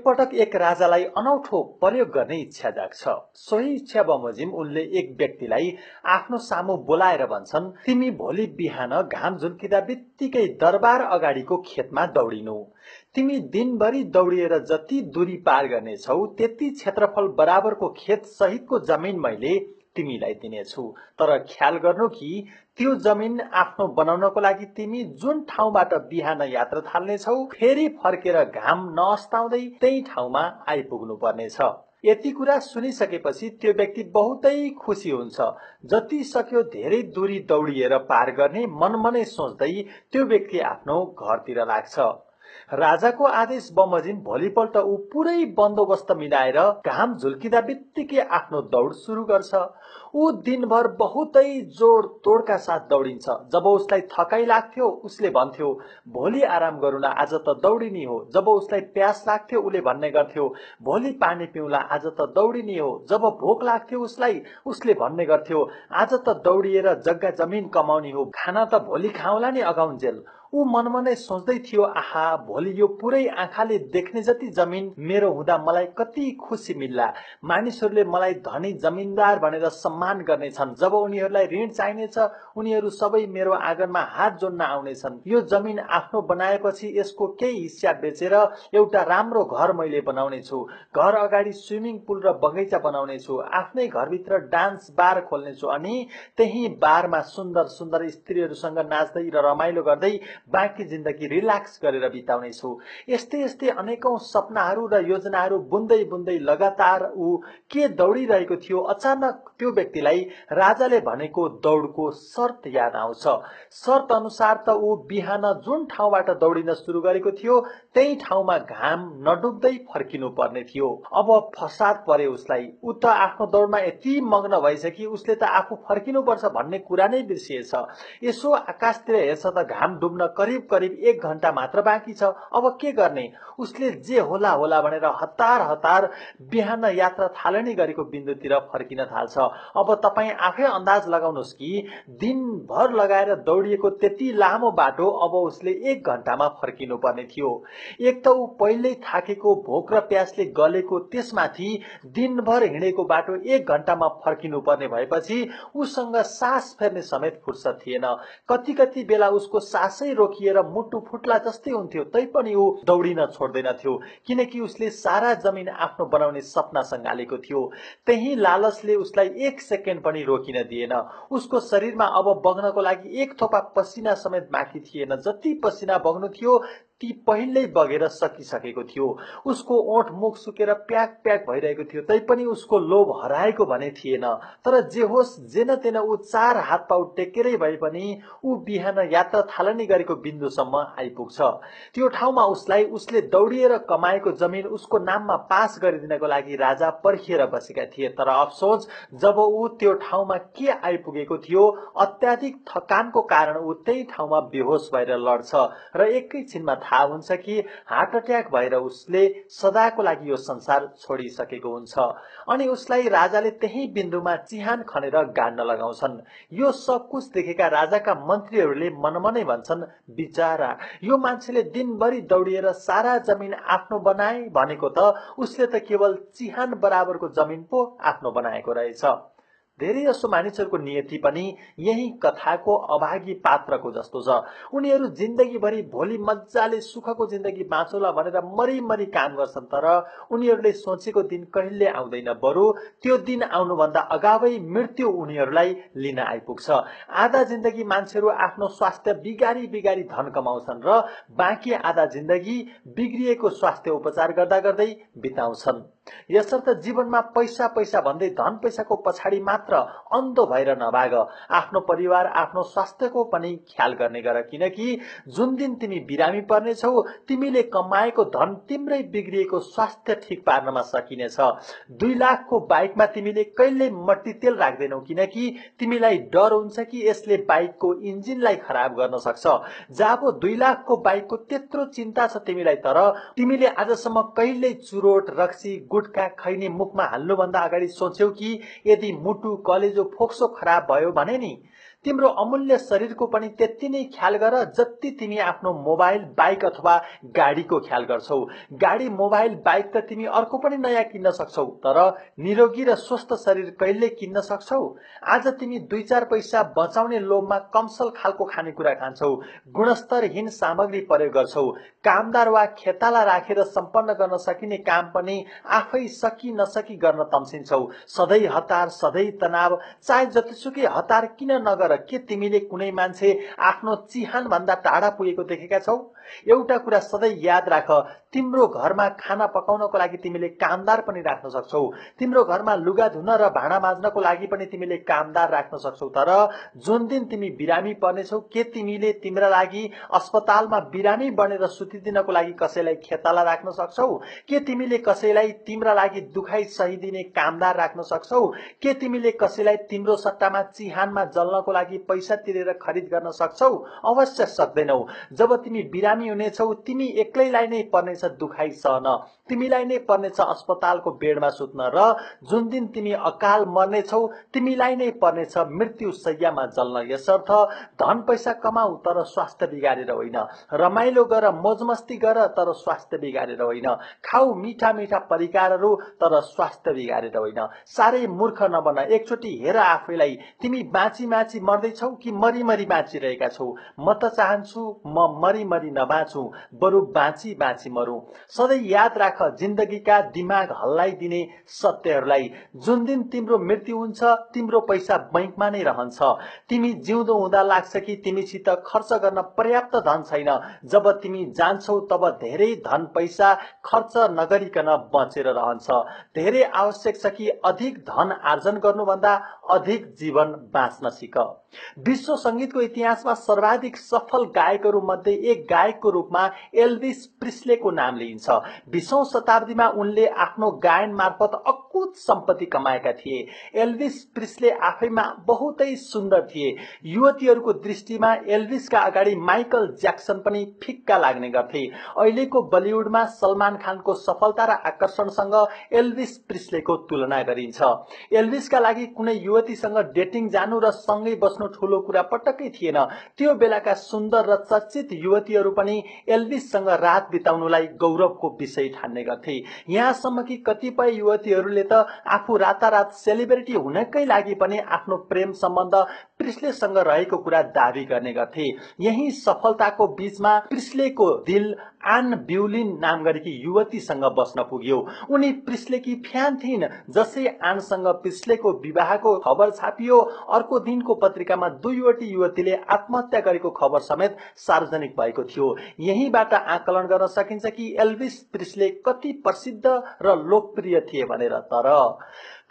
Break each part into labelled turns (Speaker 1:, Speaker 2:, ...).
Speaker 1: पटक एक राजालाई अनौठो प्रयोग गर्ने इच्छा जाग्छ। सोही इच्छा बमोजिम उनले एक व्यक्तिलाई आफ्नो सामु बोलाएर भन्छन्, तिमी भोलि बिहान घाम झुल्किँदा बित्तिकै दरबार अगाडिको खेतमा दौडिनु। तिमी दिनभरि दौडिएर जति दूरी पार गर्नेछौ त्यति क्षेत्रफल बराबरको खेत सहितको जमिन मैले तिमीलाई दिनेछु। तर ख्याल गर्नु कि त्यो जमिन आफ्नो बनाउनको लागि तिमी जुन ठाउँबाट बिहान यात्रा थाल्नेछौ फेरि फर्केर घाम नअस्ताउँदै त्यही ठाउँमा आइपुग्नु पर्नेछ। यति कुरा सुनिसकेपछि त्यो व्यक्ति बहुतै खुसी हुन्छ। जति सक्यो धेरै दूरी दौडिएर पार गर्ने मनमनै सोच्दै त्यो व्यक्ति आफ्नो घरतिर लाग्छ। राजाको आदेश बमोजिम भोलिपल्ट ऊ पुरै बन्दोबस्त मिलाएर घाम झुल्किँदा बित्तिकै आफ्नो दौड सुरु गर्छ। ऊ दिनभर बहुतै जोड तोडका साथ दौडिन्छ। जब उसलाई थकाइ लाग्थ्यो उसले भन्थ्यो, भोलि आराम गरौँला, आज त दौडिने हो। जब उसलाई प्यास लाग्थ्यो उसले भन्ने गर्थ्यो, भोलि पानी पिउँला, आज त दौडिने हो। जब भोक लाग्थ्यो उसलाई उसले भन्ने गर्थ्यो, आज त दौडिएर जग्गा जमिन कमाउने हो, खाना त भोलि खाउँला नि अगाउन्जेल। ऊ मनमनै सोच्दै थियो, आहा, भोलि यो पुरै आँखाले देख्ने जति जमिन मेरो हुँदा मलाई कति खुसी मिल्ला। मानिसहरूले मलाई धनी जमिनदार भनेर सम्मान गर्नेछन्। जब उनीहरूलाई ऋण चाहिनेछ उनीहरू सबै मेरो आँगनमा हात जोड्न आउनेछन्। यो जमिन आफ्नो बनाएपछि यसको केही हिस्सा बेचेर एउटा राम्रो घर मैले बनाउने छु। घर अगाडि स्विमिङ पुल र बगैँचा बनाउने छु। आफ्नै घरभित्र डान्स बार खोल्ने छु अनि त्यही बारमा सुन्दर सुन्दर स्त्रीहरूसँग नाच्दै र रमाइलो गर्दै बाँकी जिन्दगी रिल्याक्स गरेर बिताउने छु। यस्तै यस्तै अनेकौं सपनाहरू र योजनाहरू बुन्दै बुन्दै लगातार ऊ के दौडिरहेको थियो। अचानक त्यो व्यक्तिलाई राजाले भनेको दौडको शर्त याद आउँछ। शर्त अनुसार त ऊ बिहान जुन ठाउँबाट दौडिन सुरु गरेको थियो त्यही ठाउँमा घाम नडुब्दै फर्किनु पर्ने थियो। अब फसाद परे उसलाई। ऊ त आफ्नो दौडमा यति मग्न भएछ कि उसले त आफू फर्किनु पर्छ भन्ने कुरा नै बिर्सिएछ। यसो आकाशतिर हेर्छ त घाम डुब्न करिब करिब 1 घण्टा मात्र बाँकी छ। अब के गर्ने? उसले जे होला होला भनेर हतार हतार बिहान यात्रा थालनी गरेको बिन्दुतिर फर्किन थाल्छ। अब तपाई आफै अन्दाज लगाउनुहोस् कि दिनभर लगाएर दौडिएको त्यति लामो बाटो अब उसले 1 घण्टामा फर्किनु पर्ने थियो। एक त ऊ पहिल्यै थाकेको, भोक र प्यासले गलेको, त्यसमाथि दिनभर हिँडेको बाटो 1 घण्टामा फर्किनु पर्ने भएपछि उसँग सास फेर्ने समेत फुर्सद थिएन। कति कति बेला उसको सासै रोकिएर मुटु फुट्ला जस्तै हुन्थ्यो। तैपनि ऊ दौडिन छोड्दैन थियो किनकि उसले सारा जमिन आफ्नो बनाउने सपना सँगालेको थियो। त्यही लालचले उसलाई 1 सेकेन्ड पनि रोकिन दिएन। उसको शरीरमा अब बग्नको लागि 1 थोपा पसिना समेत बाँकी थिएन। जति पसिना बग्नु थियो ती पहिल्यै बगेर सकिसकेको थियो। उसको ओठ मुख सुकेर प्याक प्याक भइरहेको थियो। तैपनि उसको लोभ हराएको भने थिएन। तर जे होस् जेन तेन ऊ 4 हात पाउ टेकेरै भए पनि ऊ बिहान यात्रा थालनी गरेको बिन्दुसम्म आइपुग्छ। त्यो ठाउँमा उसलाई उसले दौडिएर कमाएको जमिन उसको नाममा पास गरिदिनको लागि राजा पर्खिएर बसेका थिए। तर अफसोस, जब ऊ त्यो ठाउँमा के आइपुगेको थियो, अत्याधिक थकानको कारण ऊ त्यही ठाउँमा बेहोस भएर लड्छ र एकैछिनमा थाहा हुन्छ कि हार्ट अट्याक भएर उसले सदाको लागि यो संसार छोडिसकेको हुन्छ। अनि उसलाई राजाले त्यही बिन्दुमा चिहान खनेर गाड्न लगाउँछन्। यो सब कुछ देखेका राजाका मन्त्रीहरूले मनमनै भन्छन्, बिचारा यो मान्छेले दिनभरि दौडिएर सारा जमिन आफ्नो बनाए भनेको त उसले त केवल चिहान बराबरको जमिन पो आफ्नो बनाएको रहेछ। धेरै जसो मानिसहरूको नियति पनि यही कथाको अभागी पात्रको जस्तो छ। उनीहरू जिन्दगीभरि भोलि मजाले सुखको जिन्दगी बाँचौला भनेर मरिमरि काम गर्छन्, तर उनीहरूले सोचेको दिन कहिले आउँदैन। बरु त्यो दिन आउनुभन्दा अगावै मृत्यु उनीहरूलाई लिन आइपुग्छ। आधा जिन्दगी मान्छेहरू आफ्नो स्वास्थ्य बिगारी बिगारी धन कमाउँछन् र बाँकी आधा जिन्दगी बिग्रिएको स्वास्थ्य उपचार गर्दा गर्दै बिताउँछन्। यसर्थ जीवनमा पैसा पैसा भन्दै धन पैसाको पछाडि मात्र अन्धो भएर नभाग। आफ्नो परिवार, आफ्नो स्वास्थ्यको पनि ख्याल गर्ने गर, किनकि जुन दिन तिमी बिरामी पर्नेछौ तिमीले कमाएको धन तिम्रै बिग्रिएको स्वास्थ्य ठिक पार्नमा सकिनेछ। 2 लाखको बाइकमा तिमीले कहिल्यै मट्टी तेल राख्दैनौ किनकि तिमीलाई डर हुन्छ कि यसले बाइकको इन्जिनलाई खराब गर्न सक्छ। जब 2 लाखको बाइकको त्यत्रो चिन्ता छ तिमीलाई, तर तिमीले आजसम्म कहिल्यै चुरोट, रक्सी, गुटखा खैनी मुखमा हाल्नु भन्दा अगाडि सोच्यौ कि यदि मुटु, कलेजो, फोक्सो खराब भयो भने नि तिम्रो अमूल्य शरीरको पनि त्यति नै ख्याल गर जति तिमी आफ्नो मोबाइल, बाइक अथवा गाडीको ख्याल गर्छौ। गाडी, मोबाइल, बाइक त तिमी अर्को पनि नयाँ किन्न सक्छौ, तर निरोगी र स्वस्थ शरीर कहिले किन्न सक्छौ? आज तिमी 2-4 पैसा बचाउने लोभमा कमसल खालको खानेकुरा खान्छौ, गुणस्तरहीन सामग्री प्रयोग गर्छौ, कामदार वा खेताला राखेर सम्पन्न गर्न सकिने काम पनि आफै सकी नसकी गर्न तम्सिन्छौ। सधैँ हतार, सधैँ तनाव, चाहे जतिसुकै हतार किन नगर, के तिमीले कुनै मान्छे आफ्नो चिहान भन्दा टाढा पुगेको देखेका छौ? एउटा कुरा सधैँ याद राख, तिम्रो घरमा खाना पकाउनको लागि तिमीले कामदार पनि राख्न सक्छौ, तिम्रो घरमा लुगा धुन र भाँडा माझ्नको लागि पनि तिमीले कामदार राख्न सक्छौ। तर जुन दिन तिमी बिरामी पर्नेछौ, के तिमीले तिम्रा लागि अस्पतालमा बिरामी बनेर सुतिदिनको लागि कसैलाई खेताला राख्न सक्छौ? के तिमीले कसैलाई तिम्रा लागि दुखाइ सहिदिने कामदार राख्न सक्छौ? के तिमीले कसैलाई तिम्रो सट्टामा चिहानमा जल्नको लागि पैसा तिरेर खरिद गर्न सक्छौ? अवश्य सक्दैनौ। जब तिमी बिरामी हुनेछौ, तिमी एक्लैलाई नै पर्नेछ दुखाइ सहन, तिमीलाई नै पर्नेछ अस्पतालको बेडमा सुत्न, र जुन दिन तिमी अकाल मर्नेछौ, तिमीलाई नै पर्नेछ मृत्यु शय्यामा जल्न। यसर्थ धन पैसा कमाऊ, तर स्वास्थ्य बिगारेर होइन, रमाइलो गर, मोजमस्ती गर, तर स्वास्थ्य बिगारेर होइन, खाऊ मिठा मिठा परिकारहरू, तर स्वास्थ्य बिगारेर होइन। साह्रै मूर्ख नबन। एकचोटि हेर आफैलाई, तिमी बाँची बाँची मर्दैछौ कि मरी मरी बाँचिरहेका छौ? म त चाहन्छु म मरी मरी नबाँचु, बरु बाँची बाँची मरौं। सधैँ याद राख जिन्दगीका दिमाग हल्लाइदिने सत्यहरूलाई। जुन दिन तिम्रो मृत्यु हुन्छ, तिम्रो पैसा बैंकमा नै रहन्छ। तिमी जिउँदो हुँदा लाग्छ कि तिमीसित खर्च गर्न पर्याप्त धन छैन। जब तिमी जान्छौ तब धेरै धन पैसा खर्च नगरिकन बचेर रहन्छ। धेरै आवश्यक छ कि अधिक धन आर्जन गर्नुभन्दा अधिक जीवन बाँच्न सिक। विश्व संगीतको इतिहासमा सर्वाधिक सफल गायकहरू मध्ये एक गायकको रूपमा एल्भिस प्रिस्लेको नाम लिइन्छ। 20औं शताब्दीमा उनले आफ्नो गायन मार्फत अकुत सम्पत्ति कमाएका थिए। एल्भिस प्रिस्ले आफैमा बहुतै सुन्दर थिए। युवतीहरूको दृष्टिमा एल्भिसका अगाडि माइकल ज्याक्सन पनि फिक्का लाग्ने गर्थे। अहिलेको बलिउडमा सलमान खानको सफलता र आकर्षणसँग एल्भिस प्रिस्लेको तुलना गरिन्छ। एल्भिसका लागि कुनै युवतीसँग डेटिङ जानु र सँगै बस्नु ठूलो कुरा पटक्कै थिएन। त्यो बेलाका सुन्दर र चर्चित युवतीहरू पनि एल्भिससँग रात बिताउनुलाई गौरवको विषय ठान्ने गर्थे। यहाँसम्म कि कतिपय युवतीहरूले त आफू रातारात सेलिब्रिटी हुनकै लागि पनि आफ्नो प्रेम सम्बन्ध प्रिस्लेसँग रहेको कुरा दावी गर्ने गर्थे। यही सफलताको बीचमा प्रिस्लेको दिल आन ब्युलिन नाम गरेकी युवतीसँग बस्न पुग्यो। उनी प्रिस्लेकी फ्यान थिइन्। जसै आनसँग प्रिस्लेको विवाहको खबर छापियो, अर्को दिनको पत्रिकामा दुईवटी युवतीले आत्महत्या गरेको खबर समेत सार्वजनिक भएको थियो। यहीबाट आकलन गर्न सकिन्छ कि एल्भिस प्रिस्ले कति प्रसिद्ध र लोकप्रिय थिए भनेर।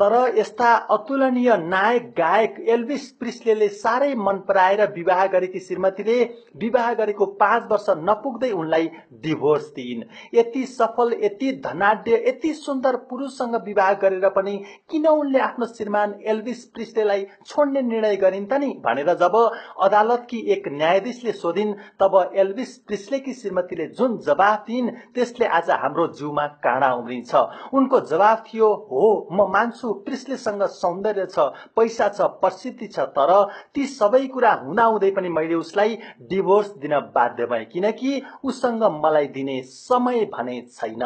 Speaker 1: तर यस्ता अतुलनीय नायक गायक एल्भिस प्रिस्लेले साह्रै मन पराएर विवाह गरेकी श्रीमतीले विवाह गरेको 5 वर्ष नपुग्दै उनलाई डिभोर्स दिइन्। यति सफल, यति धनाढ्य, यति सुन्दर पुरुषसँग विवाह गरेर पनि किन उनले आफ्नो श्रीमान एल्भिस प्रिस्लेलाई छोड्ने निर्णय गरिन् त नि भनेर जब अदालतकी एक न्यायाधीशले सोधिन्, तब एल्भिस प्रिस्लेकी श्रीमतीले जुन जवाफ दिइन् त्यसले आज हाम्रो जिउमा काँडा उम्रिन्छ। उनको जवाफ थियो, हो म मान्छु प्रिस्लेसँग सौन्दर्य छ, पैसा छ, प्रसिद्धि छ, तर ती सबै कुरा हुँदाहुँदै पनि मैले उसलाई डिभोर्स दिन बाध्य भएँ, किनकि उसँग मलाई दिने समय भने छैन।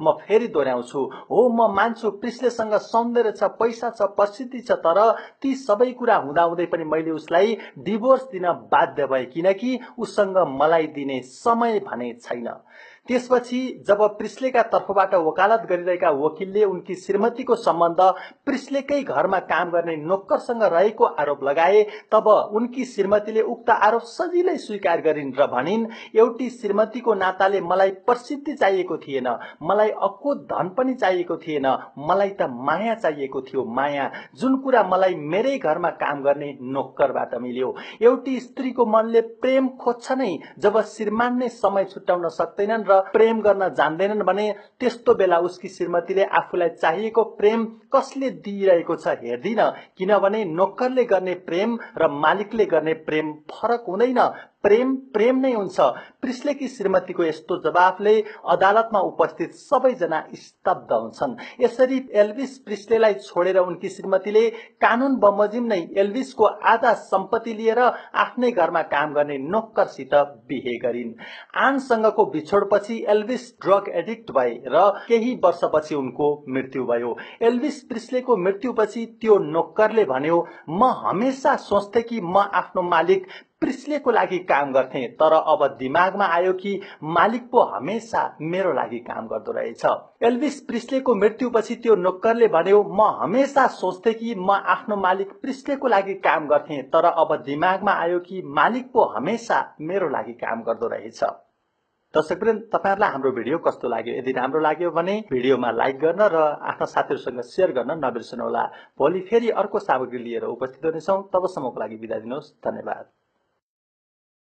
Speaker 1: म फेरि दोहोऱ्याउँछु, हो म मान्छु प्रिस्लेसँग सौन्दर्य छ, पैसा छ, प्रसिद्धि छ, तर ती सबै कुरा हुँदाहुँदै पनि मैले उसलाई डिभोर्स दिन बाध्य भएँ, किनकि उसँग मलाई दिने समय भने छैन। त्यसपछि जब प्रिस्लेका तर्फबाट वकालत गरिरहेका वकिलले उनकी श्रीमतीको सम्बन्ध प्रिस्लेकै घरमा काम गर्ने नोकरसँग रहेको आरोप लगाए, तब उनकी श्रीमतीले उक्त आरोप सजिलै स्वीकार गरिन् र भनिन्, एउटी श्रीमतीको नाताले मलाई प्रसिद्धि चाहिएको थिएन, मलाई अकुत धन पनि चाहिएको थिएन, मलाई त माया चाहिएको थियो, माया, जुन कुरा मलाई मेरै घरमा काम गर्ने नोकरबाट मिल्यो। एउटी स्त्रीको मनले प्रेम खोज्छ नै। जब श्रीमान नै समय छुट्याउन सक्दैनन् र प्रेम गर्न जान्दैनन् भने त्यस्तो बेला उसकी श्रीमतीले आफूलाई चाहिएको प्रेम कसले दिइरहेको छ हेर्दिन, किनभने नोकरले गर्ने प्रेम र मालिकले गर्ने प्रेम फरक हुँदैन। प्रेम प्रेम नै हुन्छ। प्रिस्लेकी श्रीमतीको यस्तो जवाफले अदालतमा उपस्थित सबैजना स्तब्ध हुन्छन्। यसरी एल्भिस प्रिस्लेलाई छोडेर उनकी श्रीमतीले कानून बमोजिम नै एल्भिसको आधा सम्पत्ति लिएर आफ्नै घरमा काम गर्ने नोकरसित बिहे गरिन्। आनसँगको बिछोडपछि एल्भिस ड्रग एडिक्ट भए र केही वर्षपछि उनको मृत्यु भयो। एल्भिस प्रिस्लेको मृत्युपछि त्यो नोकरले भन्यो, म हमेशा सोच्थे कि म आफ्नो मालिक प्रिस्लेको लागि काम गर्थे, तर अब दिमागमा आयो कि मालिक पो हमेशा मेरो लागि काम गर्दो रहेछ। एल्भिस प्रिस्लेको मृत्युपछि त्यो नोकरले भन्यो, म हमेशा सोच्थे कि म आफ्नो मालिक प्रिस्लेको लागि काम गर्थे, तर अब दिमागमा आयो कि मालिक पो हमेशा मेरो लागि काम गर्दो रहेछ। दर्शकवृन्द, तपाईहरुलाई हाम्रो भिडियो कस्तो लाग्यो? यदि राम्रो लाग्यो भने भिडियोमा लाइक गर्न र आफ्ना साथीहरुसँग शेयर गर्न नबिर्सनुहोला। भोलि फेरि अर्को सामग्री लिएर उपस्थित हुनेछौं। तबसम्मको लागि बिदा दिनुहोस्। धन्यवाद।